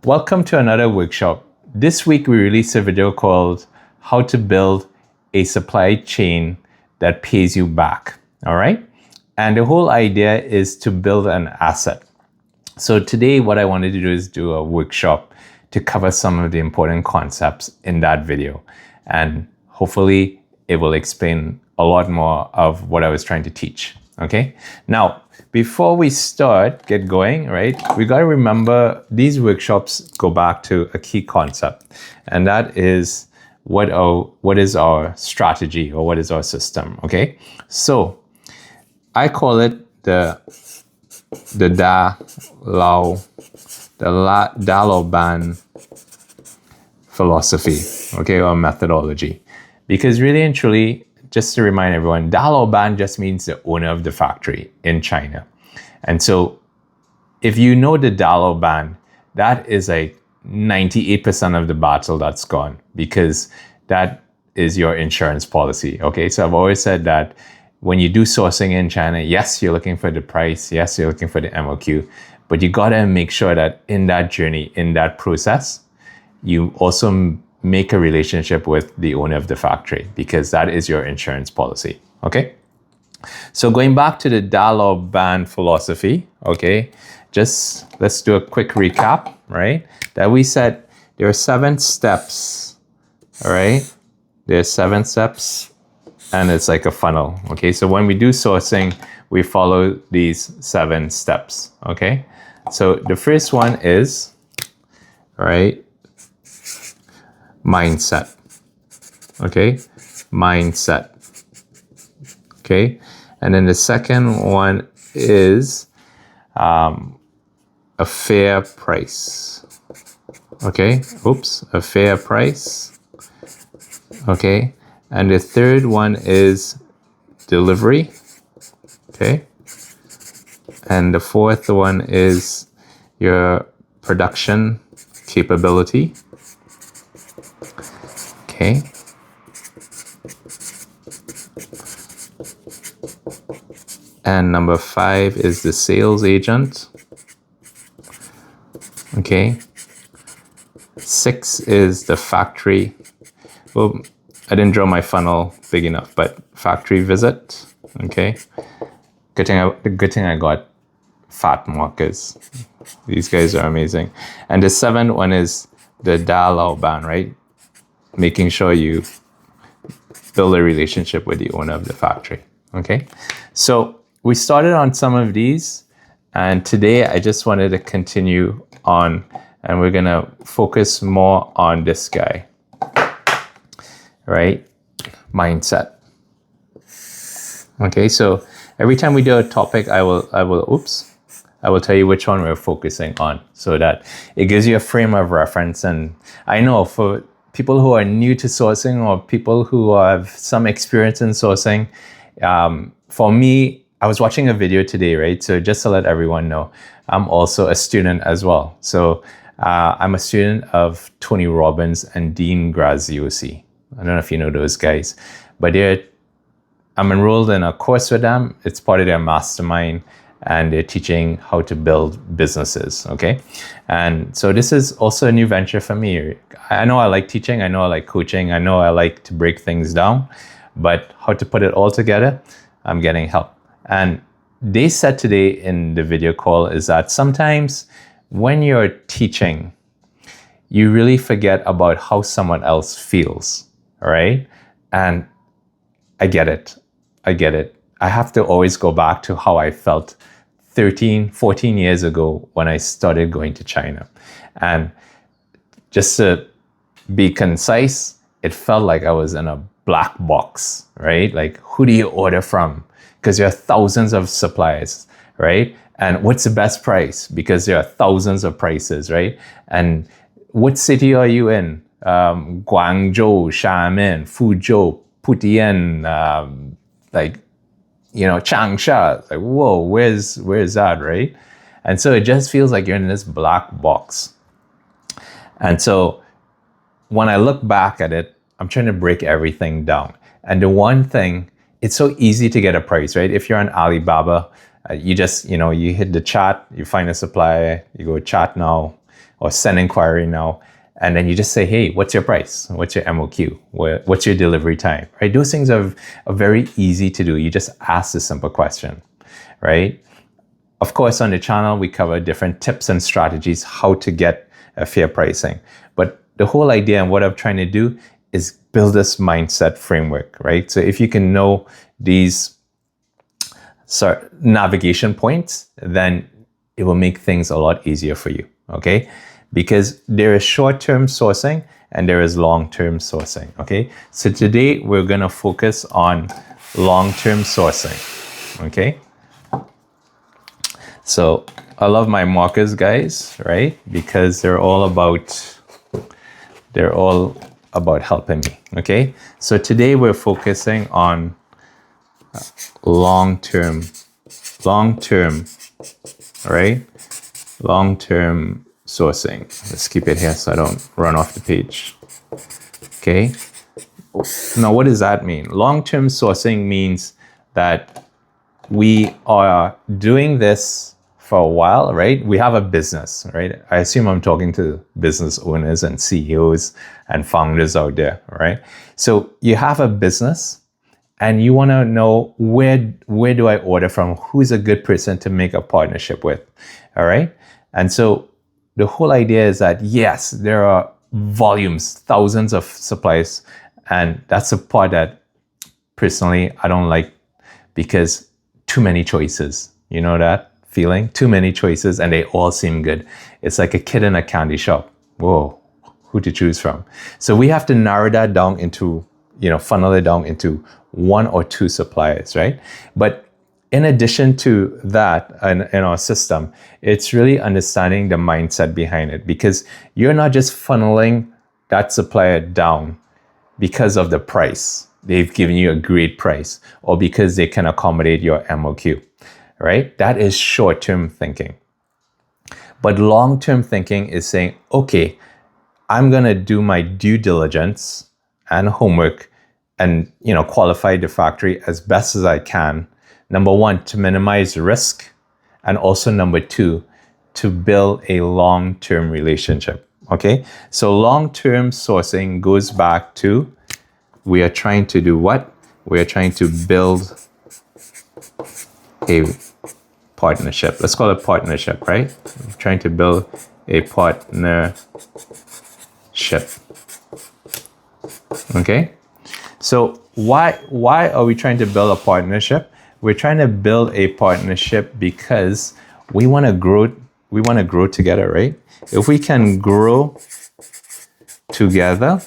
Welcome to another workshop. This week we released a video called How to Build a Supply Chain That Pays You Back. All right? And the whole idea is to build an asset. So today what I wanted to do is do a workshop to cover some of the important concepts in that video. And hopefully it will explain a lot more of what I was trying to teach. Okay? Now, before we get going, right, we got to remember these workshops go back to a key concept, and that is what is our strategy or what is our system, okay? So I call it the Dalaban philosophy, okay, or methodology. Because really and truly, just to remind everyone, Dalaban just means the owner of the factory in China. And so if you know the Dalaban, that is like 98% of the battle that's gone, because that is your insurance policy. Okay, so I've always said that when you do sourcing in China, yes, you're looking for the price, yes, you're looking for the MOQ, but you gotta make sure that in that journey, in that process, you also make a relationship with the owner of the factory, because that is your insurance policy, okay? So going back to the Dalaban philosophy, okay, just let's do a quick recap, right? That we said there are 7 steps, all right? There's 7 steps and it's like a funnel, okay? So when we do sourcing, we follow these 7 steps, okay? So the first one is, all right, mindset, okay? Mindset, okay? And then the second one is a fair price, okay? Oops, a fair price, okay? And the third one is delivery, okay? And the fourth one is your production capability, okay? And number 5 is the sales agent, okay? 6 is the factory. Well, I didn't draw my funnel big enough, but factory visit, okay? Good thing I got fat markers. These guys are amazing. And the 7th one is the Dalaban, right? Making sure you build a relationship with the owner of the factory, okay? So we started on some of these, and today I just wanted to continue on, and we're gonna focus more on this guy, right? Mindset. Okay, so every time we do a topic, I will tell you which one we're focusing on, so that it gives you a frame of reference. And I know for people who are new to sourcing or people who have some experience in sourcing, for me, I was watching a video today, right? So just to let everyone know, I'm also a student as well. So I'm a student of Tony Robbins and Dean Graziosi. I don't know if you know those guys, but I'm enrolled in a course with them. It's part of their mastermind, and they're teaching how to build businesses, okay? And so this is also a new venture for me. I know I like teaching, I know I like coaching, I know I like to break things down, but how to put it all together, I'm getting help. And they said today in the video call is that sometimes when you're teaching, you really forget about how someone else feels, all right? And I get it. I have to always go back to how I felt 13, 14 years ago when I started going to China. And just to be concise, it felt like I was in a black box, right? Like, who do you order from? Because there are thousands of suppliers, right? And what's the best price? Because there are thousands of prices, right? And what city are you in? Guangzhou, Xiamen, Fuzhou, Putian, Changsha. Like, whoa, where's that, right? And so it just feels like you're in this black box. And so when I look back at it, I'm trying to break everything down. And the one thing, it's so easy to get a price, right? If you're on Alibaba, you just, you hit the chat, you find a supplier, you go chat now, or send inquiry now. And then you just say, hey, what's your price? What's your MOQ? What's your delivery time? Right? Those things are very easy to do. You just ask a simple question, right? Of course, on the channel, we cover different tips and strategies how to get a fair pricing. But the whole idea and what I'm trying to do is build this mindset framework, right? So if you can know these navigation points, then it will make things a lot easier for you, okay? Because there is short-term sourcing and there is long-term sourcing, okay? So today we're gonna focus on long-term sourcing, okay? So I love my markers, guys, right? Because they're all about helping me, okay? So today we're focusing on long-term, right? Long-term sourcing. Let's keep it here so I don't run off the page. Okay. Now, what does that mean? Long-term sourcing means that we are doing this for a while, right? We have a business, right? I assume I'm talking to business owners and CEOs and founders out there, right? So you have a business and you want to know where do I order from? Who's a good person to make a partnership with? All right. And so the whole idea is that, yes, there are volumes, thousands of suppliers. And that's the part that personally I don't like, because too many choices. You know that feeling? Too many choices and they all seem good. It's like a kid in a candy shop. Whoa, who to choose from? So we have to narrow that down into, funnel it down into one or two suppliers, right? But in addition to that, in our system, it's really understanding the mindset behind it, because you're not just funneling that supplier down because of the price. They've given you a great price or because they can accommodate your MOQ, right? That is short-term thinking. But long-term thinking is saying, okay, I'm going to do my due diligence and homework and, qualify the factory as best as I can. Number one, to minimize risk. And also number two, to build a long-term relationship, okay? So long-term sourcing goes back to, we are trying to do what? We are trying to build a partnership. Let's call it partnership, right? We're trying to build a partnership, okay? So why are we trying to build a partnership? We're trying to build a partnership because we want to grow. We want to grow together, right? If we can grow together,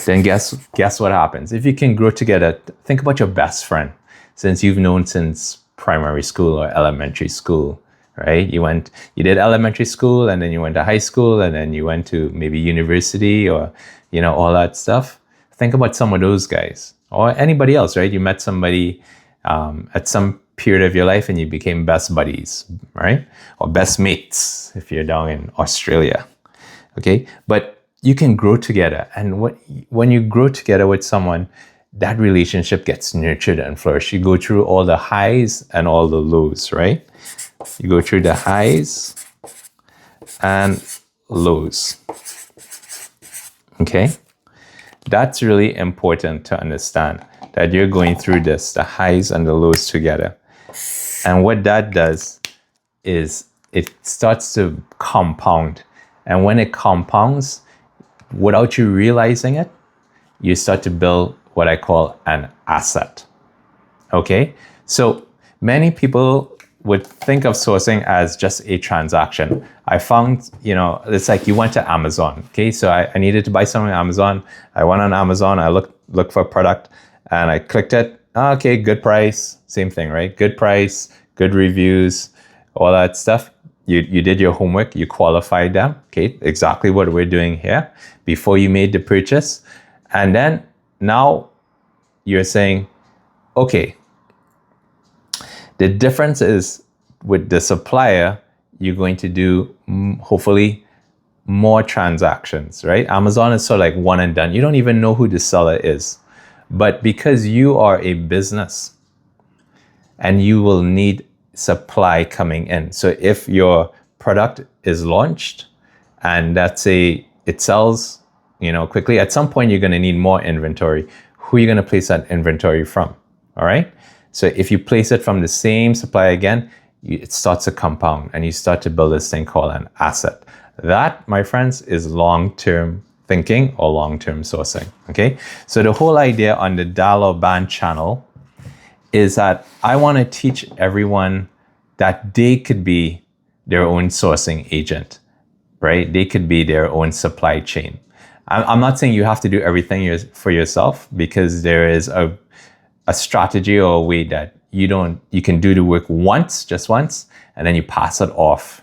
then guess what happens? If you can grow together, think about your best friend, since you've known since primary school or elementary school, right? You did elementary school, and then you went to high school, and then you went to maybe university, or all that stuff. Think about some of those guys. Or anybody else, right? You met somebody at some period of your life and you became best buddies, right? Or best mates if you're down in Australia, okay? But you can grow together. And when you grow together with someone, that relationship gets nurtured and flourished. You go through all the highs and all the lows, right? You go through the highs and lows, okay? That's really important to understand, that you're going through this, the highs and the lows together. And what that does is it starts to compound. And when it compounds, without you realizing it, you start to build what I call an asset. Okay? So many people would think of sourcing as just a transaction. I found, it's like you went to Amazon. Okay, so I needed to buy something on Amazon. I went on Amazon, I looked for a product and I clicked it. Okay, good price. Same thing, right? Good price, good reviews, all that stuff. You did your homework, you qualified them. Okay, exactly what we're doing here before you made the purchase. And then now you're saying, okay, the difference is with the supplier, you're going to do hopefully more transactions, right? Amazon is sort of like one and done. You don't even know who the seller is. But because you are a business and you will need supply coming in. So if your product is launched and let's say it sells, quickly, at some point you're going to need more inventory. Who are you going to place that inventory from? All right. So if you place it from the same supplier again, it starts to compound and you start to build this thing called an asset. That, my friends, is long-term thinking or long-term sourcing. Okay. So the whole idea on the dollar band channel is that I want to teach everyone that they could be their own sourcing agent, right? They could be their own supply chain. I'm not saying you have to do everything for yourself, because there is a strategy or a way that you can do the work just once, and then you pass it off.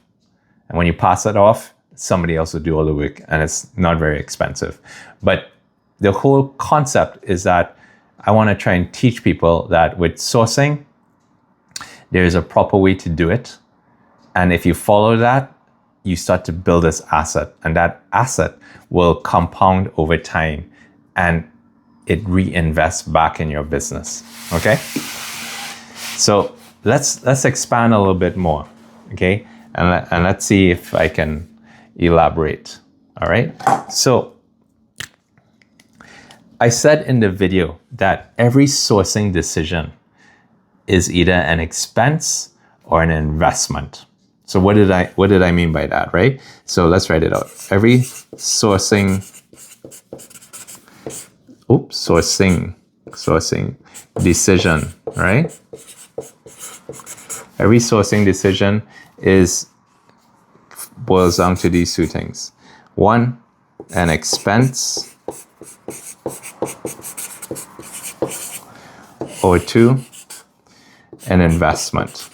And when you pass it off, somebody else will do all the work, and it's not very expensive. But the whole concept is that I want to try and teach people that with sourcing, there is a proper way to do it. And if you follow that, you start to build this asset, and that asset will compound over time and it reinvests back in your business. Okay? So let's expand a little bit more. Okay? And let's see if I can elaborate. All right? So I said in the video that every sourcing decision is either an expense or an investment. So what did I mean by that, right? So let's write it out. Every sourcing decision, right? Every sourcing decision boils down to these two things. One, an expense, or two, an investment.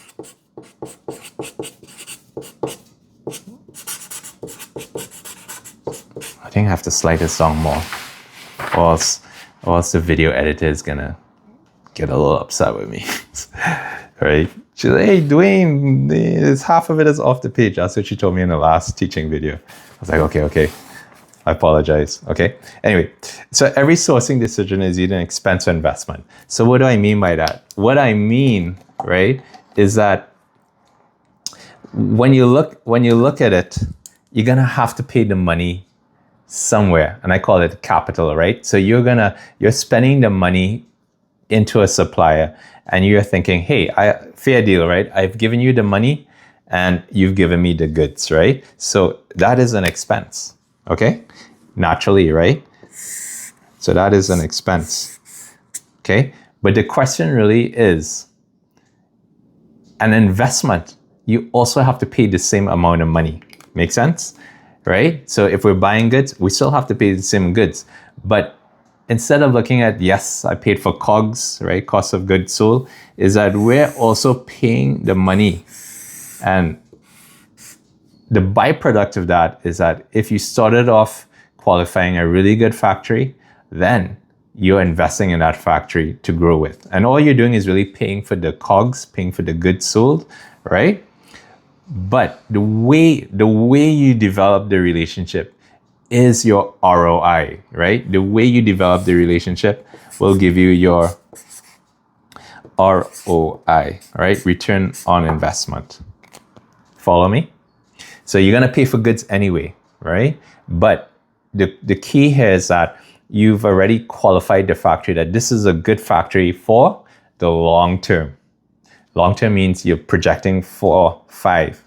I think I have to slide this down more, or else the video editor is gonna get a little upset with me. Right? She's like, hey, Dwayne, half of it is off the page. That's what she told me in the last teaching video. I was like, okay. I apologize. Okay. Anyway, so every sourcing decision is either an expense or investment. So what do I mean by that? What I mean, right, is that when you look at it, you're gonna have to pay the money somewhere, and I call it capital, right? So you're spending the money into a supplier, and you're thinking, hey, fair deal, right? I've given you the money, and you've given me the goods, right? So that is an expense, okay? Naturally, right? So that is an expense, okay? But the question really is, an investment, you also have to pay the same amount of money. Make sense? Right? So if we're buying goods, we still have to pay the same goods. But instead of looking at, yes, I paid for COGS, right? Cost of goods sold, is that we're also paying the money. And the byproduct of that is that if you started off qualifying a really good factory, then you're investing in that factory to grow with. And all you're doing is really paying for the COGS, paying for the goods sold, right? But the way you develop the relationship is your ROI, right? The way you develop the relationship will give you your ROI, right? Return on investment. Follow me? So you're gonna pay for goods anyway, right? But the key here is that you've already qualified the factory that this is a good factory for the long term. Long term means you're projecting for 5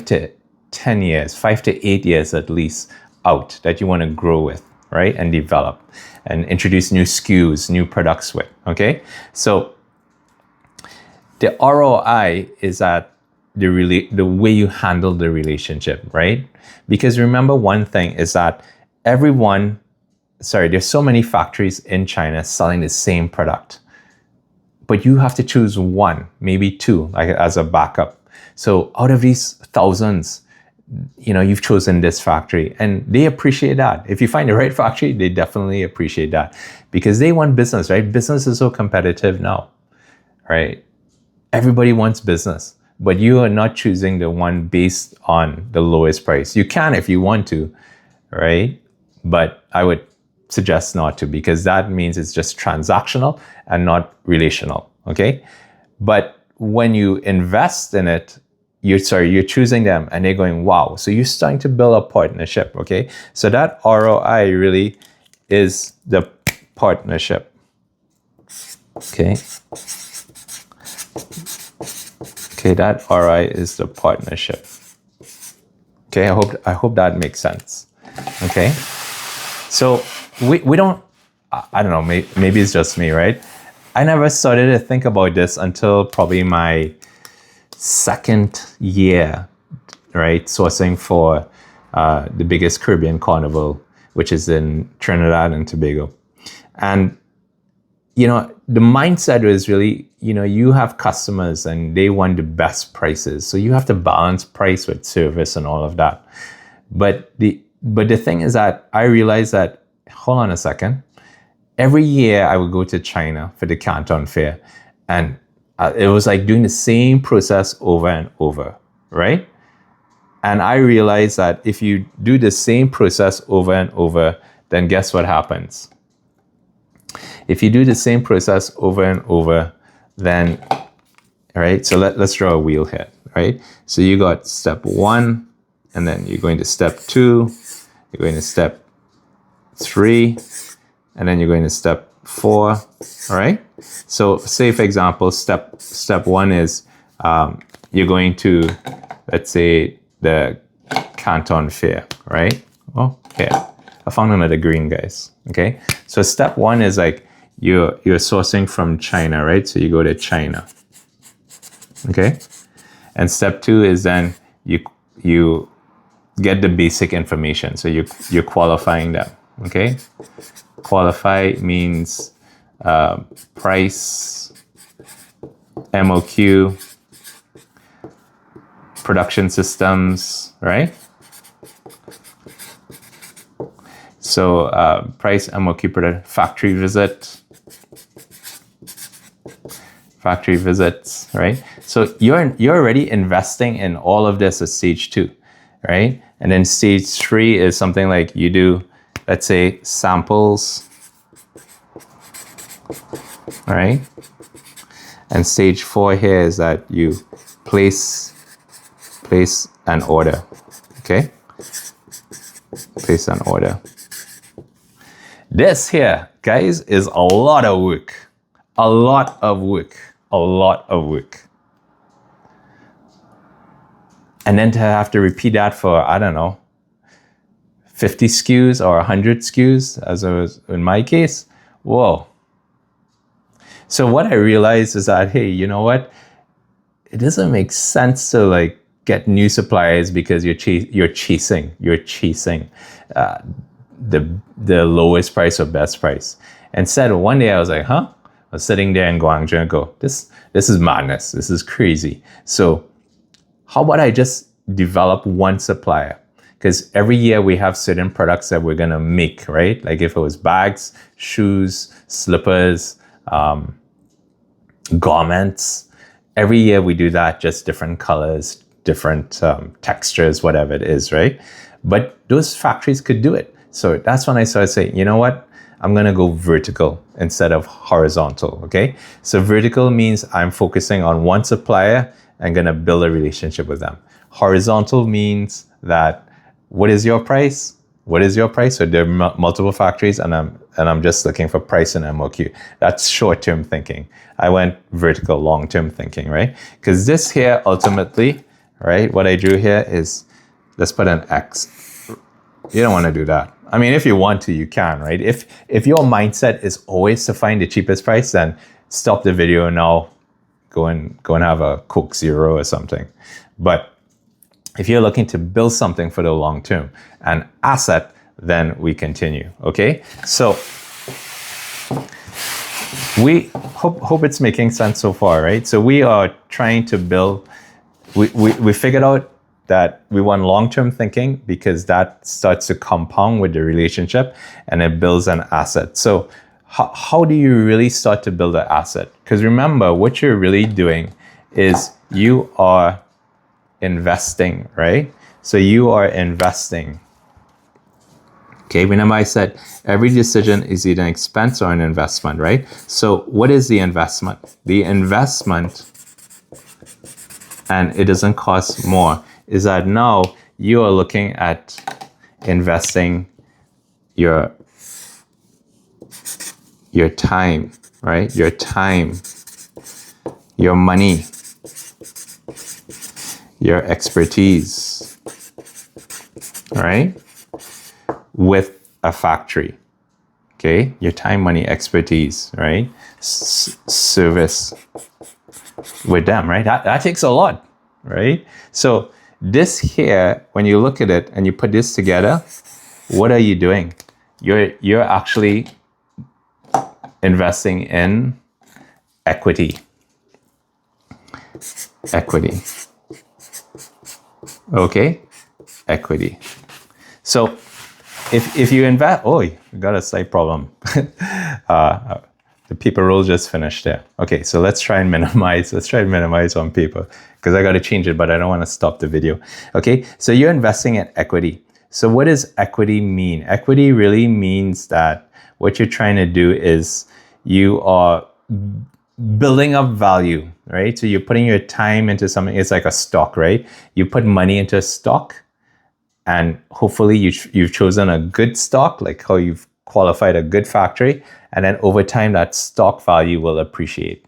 to 10 years, 5 to 8 years at least out that you want to grow with, right? And develop and introduce new SKUs, new products with, okay? So the ROI is at the way you handle the relationship, right? Because remember one thing is that there's so many factories in China selling the same product. But you have to choose one, maybe two, like as a backup. So out of these thousands, you've chosen this factory, and they appreciate that. If you find the right factory, they definitely appreciate that because they want business, right? Business is so competitive now, right? Everybody wants business, but you are not choosing the one based on the lowest price. You can if you want to, right? But I would suggest not to, because that means it's just transactional and not relational, okay? But when you invest in it, you're choosing them and they're going, wow. So you're starting to build a partnership, okay? So that ROI really is the partnership, okay? Okay, that ROI is the partnership. Okay, I hope that makes sense. Okay, so we don't, I don't know, maybe it's just me, right? I never started to think about this until probably my second year, right? Sourcing for the biggest Caribbean carnival, which is in Trinidad and Tobago. And, you know, the mindset was really, you know, you have customers and they want the best prices. So you have to balance price with service and all of that. But the thing is that I realized that, hold on a second, every year I would go to China for the Canton Fair, and it was like doing the same process over and over, right? And I realized that if you do the same process over and over, then guess what happens? If you do the same process over and over, then, right? So let's draw a wheel here, right? So you got step 1, and then you're going to step 2, you're going to step 3, and then you're going to step 4, all right? So say, for example, step 1 is you're going to, let's say, the Canton Fair, right? Oh, here, I found another green, guys, okay? So step 1 is like you're sourcing from China, right? So you go to China, okay? And step 2 is then you get the basic information. So you're qualifying them, okay? Qualify means price, MOQ, production systems, right? So price, MOQ, factory visits, right? So you're already investing in all of this as stage 2, right? And then stage 3 is something like you do, let's say, samples, all right? And stage 4 here is that you place an order, okay? Place an order. This here, guys, is a lot of work. A lot of work. A lot of work. And then to have to repeat that for, I don't know, 50 SKUs or 100 SKUs, as it was in my case, whoa. So what I realized is that, hey, you know what? It doesn't make sense to like get new suppliers because you're chasing the lowest price or best price. Instead, one day I was like, I was sitting there in Guangzhou and go, this is madness. This is crazy. So how about I just develop one supplier? Because every year we have certain products that we're going to make, right? Like if it was bags, shoes, slippers, garments, every year we do that, just different colors, different textures, whatever it is, right? But those factories could do it. So that's when I started saying, you know what? I'm going to go vertical instead of horizontal, okay? So vertical means I'm focusing on one supplier and going to build a relationship with them. Horizontal means that what is your price? What is your price? So there are multiple factories and I'm just looking for price and MOQ. That's short-term thinking. I went vertical, long-term thinking, right? Because this here ultimately, right, what I drew here is, let's put an X. You don't want to do that. I mean, if you want to, you can, right? If your mindset is always to find the cheapest price, then stop the video now, go and have a Coke Zero or something. But if you're looking to build something for the long term, an asset, then we continue, okay? So we hope it's making sense so far, right? So we are trying to build, we figured out that we want long-term thinking because that starts to compound with the relationship and it builds an asset. So how do you really start to build an asset? Because remember, what you're really doing is you are investing, right? So you are investing. Okay, remember I said every decision is either an expense or an investment, right? So what is the investment? The investment and it doesn't cost more, is that now you are looking at investing your time, right? Your time, your money, your expertise, right? With a factory, okay? Your time, money, expertise, right? Service with them, right? That takes a lot, right? So this here, when you look at it and you put this together, what are you doing? You're actually investing in equity. Okay? Equity. So if you invest, we got a slight problem. The paper roll just finished there. Okay, so let's try and minimize on paper because I got to change it, but I don't want to stop the video. Okay, so you're investing in equity. So what does equity mean? Equity really means that what you're trying to do is you are building up value, right? So you're putting your time into something. It's like a stock, right? You put money into a stock, and hopefully you've chosen a good stock, like how you've qualified a good factory, and then over time that stock value will appreciate.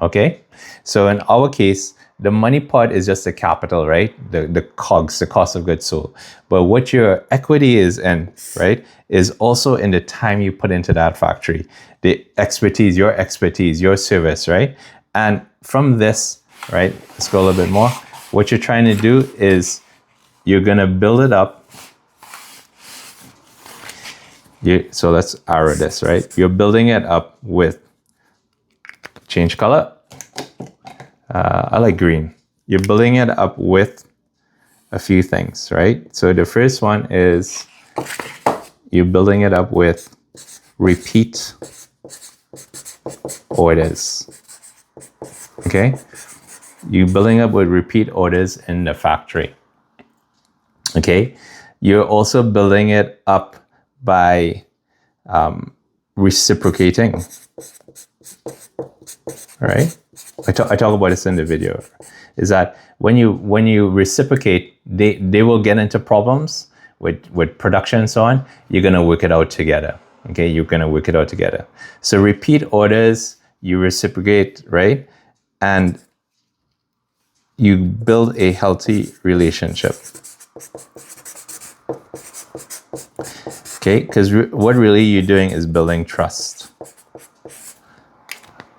Okay, so in our case, the money part is just the capital, right? The COGS, the cost of goods sold. But what your equity is in, right, is also in the time you put into that factory, the expertise, your service, right? And from this, right, let's go a little bit more. What you're trying to do is you're gonna build it up. So let's arrow this, right? You're building it up with, change color. I like green. You're building it up with a few things, right? So the first one is you're building it up with repeat orders. Okay? You're building up with repeat orders in the factory. Okay? You're also building it up by reciprocating. All right? I talk about this in the video. Is that when you reciprocate, they will get into problems with production and so on. You're gonna work it out together. Okay, you're gonna work it out together. So repeat orders, you reciprocate, right? And you build a healthy relationship. Okay, because what really you're doing is building trust.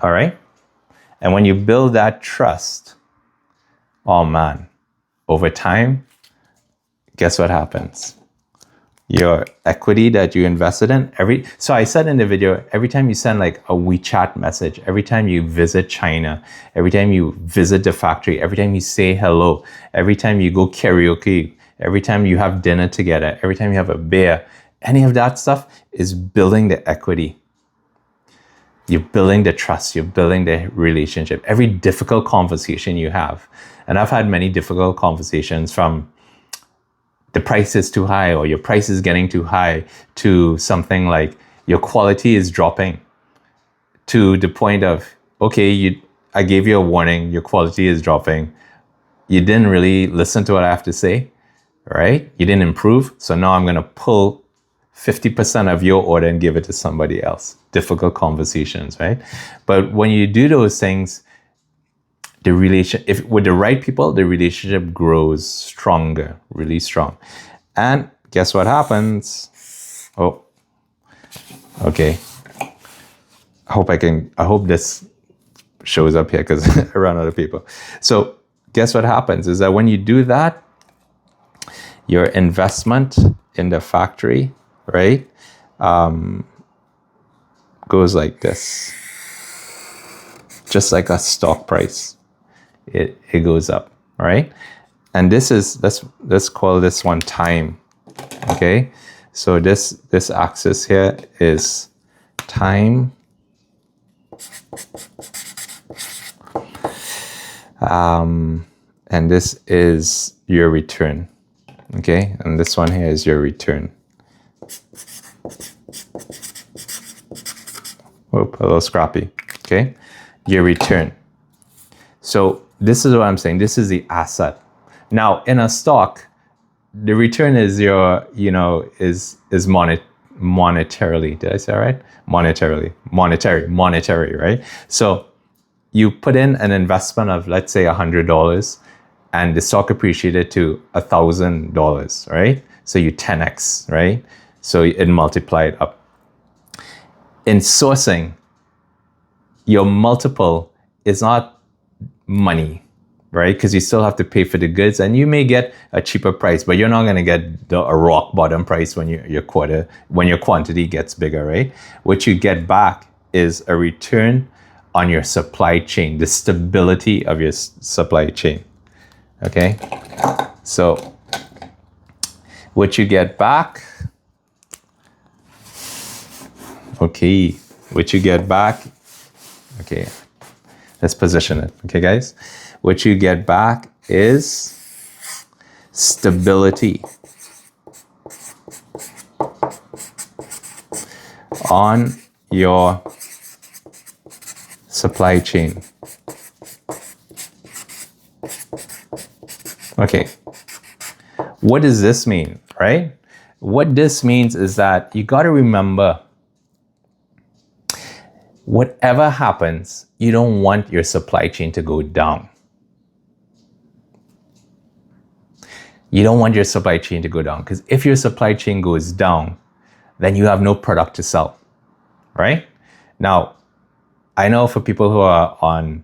All right? And when you build that trust, oh man, over time, guess what happens? Your equity that you invested in, so I said in the video, every time you send like a WeChat message, every time you visit China, every time you visit the factory, every time you say hello, every time you go karaoke, every time you have dinner together, every time you have a beer, any of that stuff is building the equity. You're building the trust, you're building the relationship. Every difficult conversation you have, and I've had many difficult conversations, from the price is too high or your price is getting too high to something like your quality is dropping, to the point of, okay, I gave you a warning, your quality is dropping. You didn't really listen to what I have to say, right? You didn't improve. So now I'm going to pull 50% of your order and give it to somebody else. Difficult conversations, right? But when you do those things, if with the right people, the relationship grows stronger, really strong. And guess what happens? Oh, okay. I hope this shows up here because I run out of people. So guess what happens is that when you do that, your investment in the factory, right, goes like this. Just like a stock price, it goes up, right? And let's call this one time. Okay, so this axis here is time, and this is your return. Okay, and this one here is your return. Whoop, a little scrappy. Okay, your return. So this is what I'm saying. This is the asset. Now, in a stock, the return is monetarily. Did I say that right? Monetary, right? So you put in an investment of, let's say, $100, and the stock appreciated to $1,000, right? So you 10x, right? So it multiplied up. In sourcing, your multiple is not money, right? Because you still have to pay for the goods, and you may get a cheaper price, but you're not going to get a rock bottom price when your quantity gets bigger, right? What you get back is a return on your supply chain, the stability of your supply chain. Okay, so what you get back. Okay, what you get back. Okay, let's position it. Okay, guys, what you get back is stability on your supply chain. Okay, what does this mean, right? What this means is that you got to remember, whatever happens, you don't want your supply chain to go down. You don't want your supply chain to go down, because if your supply chain goes down, then you have no product to sell, right? Now, I know for people who are on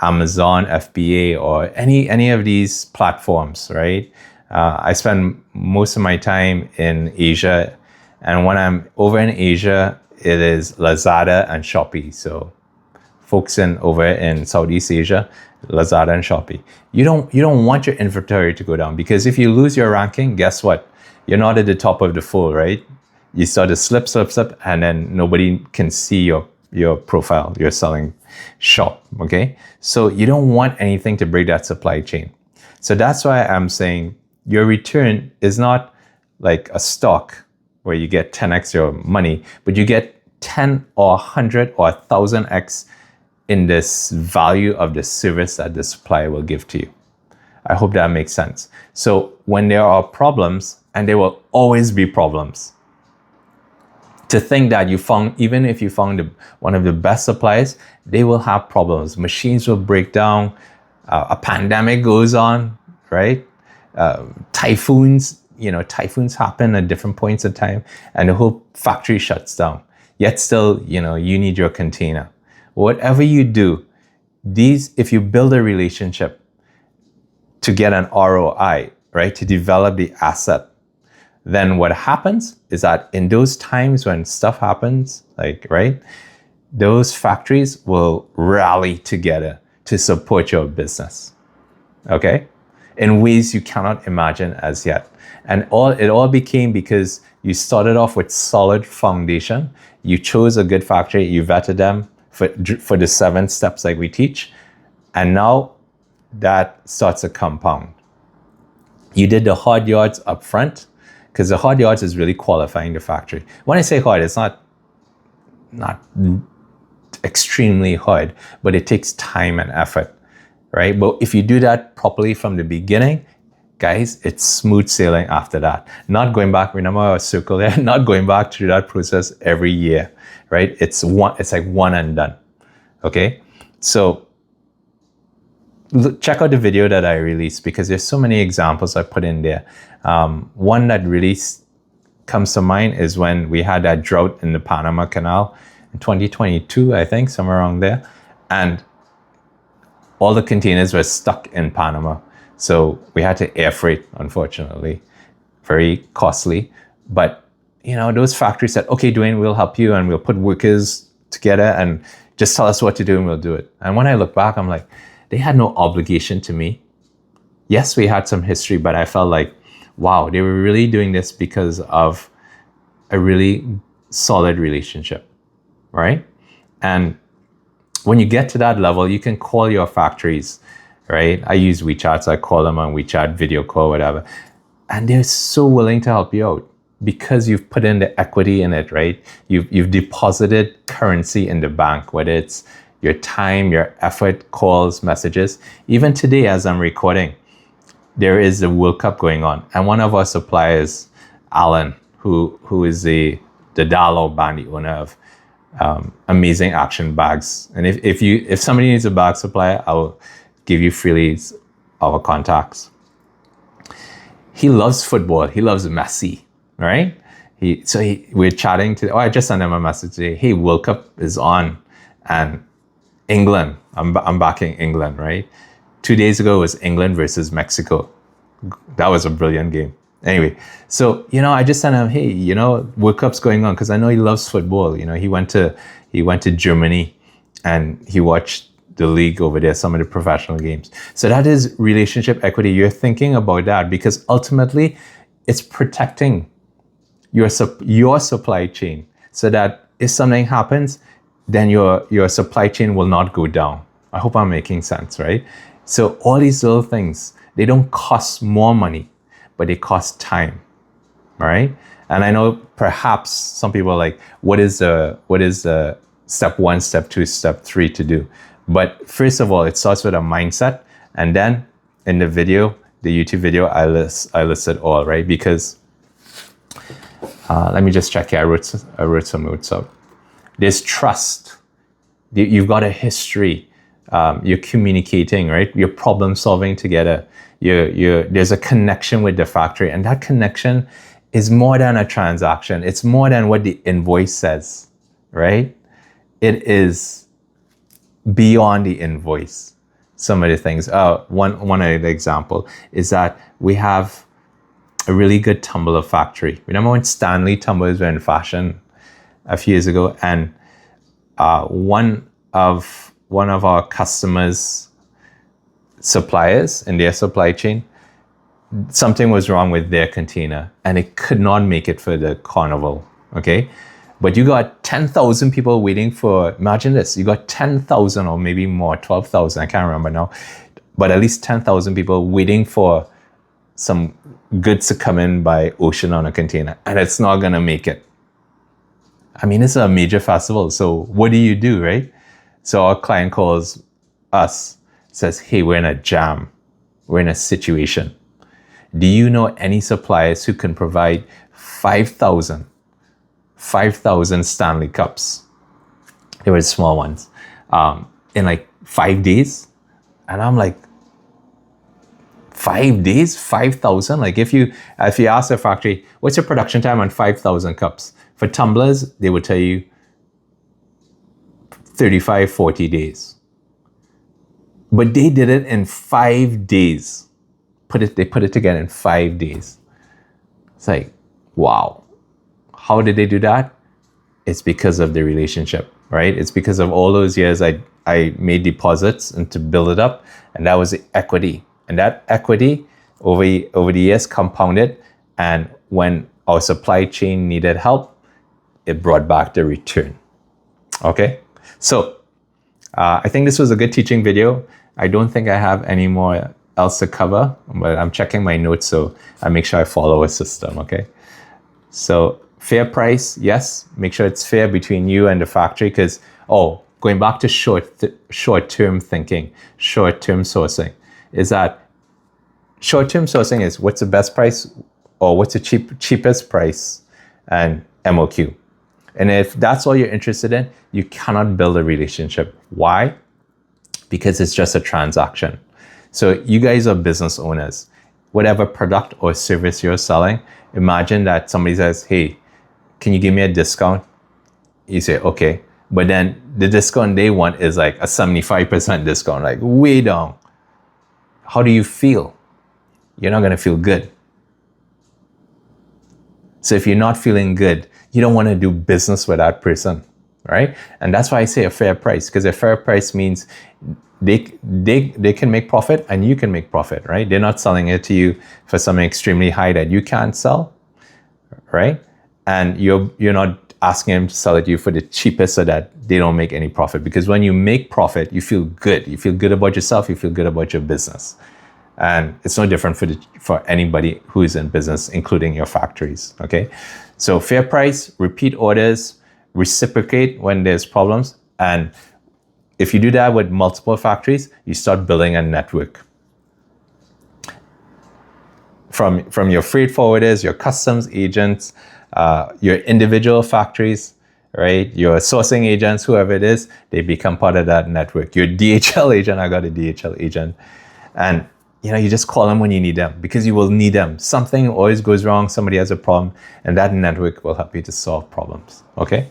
Amazon, FBA, or any of these platforms, right? I spend most of my time in Asia, and when I'm over in Asia, it is Lazada and Shopee. So folks over in Southeast Asia, Lazada and Shopee. You don't want your inventory to go down, because if you lose your ranking, guess what? You're not at the top of the fold, right? You start to slip, and then nobody can see your profile, your selling shop, okay? So you don't want anything to break that supply chain. So that's why I'm saying your return is not like a stock where you get 10x your money, but you get 10 or 100 or 1,000x in this value of the service that the supplier will give to you. I hope that makes sense. So when there are problems, and there will always be problems, to think that even if you found one of the best suppliers, they will have problems. Machines will break down. A pandemic goes on, right? Typhoons happen at different points of time, and the whole factory shuts down. Yet still, you need your container. Whatever you do, if you build a relationship to get an ROI, right, to develop the asset, then what happens is that in those times when stuff happens, those factories will rally together to support your business, okay? In ways you cannot imagine as yet. And it all became because you started off with solid foundation. You chose a good factory, you vetted them for the 7 steps like we teach, and now that starts to compound. You did the hard yards up front, because the hard yards is really qualifying the factory. When I say hard, it's not extremely hard, but it takes time and effort, right? But if you do that properly from the beginning, guys, it's smooth sailing after that. Not going back, remember our circle there, not going back through that process every year, right? It's like one and done, okay? So check out the video that I released, because there's so many examples I put in there. One that really comes to mind is when we had that drought in the Panama Canal in 2022, I think, somewhere around there. And all the containers were stuck in Panama. So we had to air freight, unfortunately, very costly. But, those factories said, okay, Dwayne, we'll help you, and we'll put workers together and just tell us what to do and we'll do it. And when I look back, I'm like, they had no obligation to me. Yes, we had some history, but I felt like, wow, they were really doing this because of a really solid relationship, right? And when you get to that level, you can call your factories, right? I use WeChat, so I call them on WeChat, video call, whatever. And they're so willing to help you out because you've put in the equity in it, right? You've deposited currency in the bank, whether it's your time, your effort, calls, messages. Even today, as I'm recording, there is a World Cup going on. And one of our suppliers, Alan, who is the Dalo band, the owner of Amazing Action Bags. And if somebody needs a bag supplier, I will give you freely our contacts. He loves football. He loves Messi, right? We're chatting today. I just sent him a message today. Hey, World Cup is on, and England. I'm backing England, right? 2 days ago was England versus Mexico. That was a brilliant game. Anyway, so I just sent him, hey, World Cup's going on, because I know he loves football. He went to Germany and he watched the league over there, some of the professional games. So that is relationship equity. You're thinking about that because ultimately it's protecting your supply chain, so that if something happens, then your supply chain will not go down. I hope I'm making sense, right? So all these little things, they don't cost more money, but they cost time, right? And I know perhaps some people are like, what is the step 1, step 2, step 3 to do? But first of all, it starts with a mindset. And then in the video, the YouTube video, I list it all, right? Because let me just check here. I wrote some notes out. There's trust. You've got a history. You're communicating, right? You're problem solving together. There's a connection with the factory, and that connection is more than a transaction. It's more than what the invoice says, right? It is beyond the invoice. Some of the things. One other example is that we have a really good tumbler factory. Remember when Stanley tumblers were in fashion a few years ago, and one of our customers' suppliers in their supply chain, something was wrong with their container and it could not make it for the carnival. Okay, but you got 10,000 people waiting for. Imagine this: you got 10,000 or maybe more, 12,000. I can't remember now, but at least 10,000 people waiting for some goods to come in by ocean on a container, and it's not gonna make it. I mean, it's a major festival, so what do you do, right? So our client calls us, says, hey, we're in a jam. We're in a situation. Do you know any suppliers who can provide 5,000 Stanley cups? They were small ones, in like 5 days. And I'm like, 5 days, 5,000? Like if you ask a factory, what's your production time on 5,000 cups? For tumblers, they would tell you 35, 40 days. But they did it in 5 days. They put it together in 5 days. It's like, wow. How did they do that? It's because of the relationship, right? It's because of all those years I made deposits and to build it up. And that was the equity. And that equity over the years compounded. And when our supply chain needed help, it brought back the return. Okay? So I think this was a good teaching video. I don't think I have any more else to cover, but I'm checking my notes so I make sure I follow a system, okay? So fair price, yes. Make sure it's fair between you and the factory because, going back to short-term thinking, short-term sourcing, is that short-term sourcing is what's the best price or what's the cheapest price and MOQ. And if that's all you're interested in, you cannot build a relationship. Why? Because it's just a transaction. So you guys are business owners. Whatever product or service you're selling, imagine that somebody says, hey, can you give me a discount? You say, okay. But then the discount they want is like a 75% discount, like way down. How do you feel? You're not going to feel good. So if you're not feeling good, you don't want to do business with that person, right? And that's why I say a fair price, because a fair price means they can make profit and you can make profit, right? They're not selling it to you for something extremely high that you can't sell, right? And you're not asking them to sell it to you for the cheapest so that they don't make any profit. Because when you make profit, you feel good. You feel good about yourself. You feel good about your business. And it's no different for anybody who is in business, including your factories, okay? So fair price, repeat orders, reciprocate when there's problems, and if you do that with multiple factories, you start building a network. From your freight forwarders, your customs agents, your individual factories, right? Your sourcing agents, whoever it is, they become part of that network. Your DHL agent, I got a DHL agent. And you just call them when you need them, because you will need them. Something always goes wrong, somebody has a problem, and that network will help you to solve problems, okay?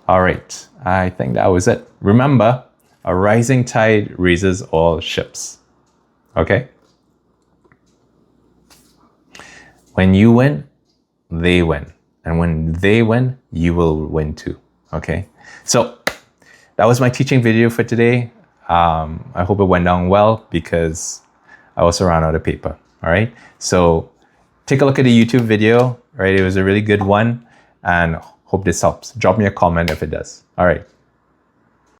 All right, I think that was it. Remember, a rising tide raises all ships, okay? When you win, they win. And when they win, you will win too, okay? So that was my teaching video for today. I hope it went down well, because I also ran out of paper, all right? So take a look at the YouTube video, right? It was a really good one, and hope this helps. Drop me a comment if it does. All right.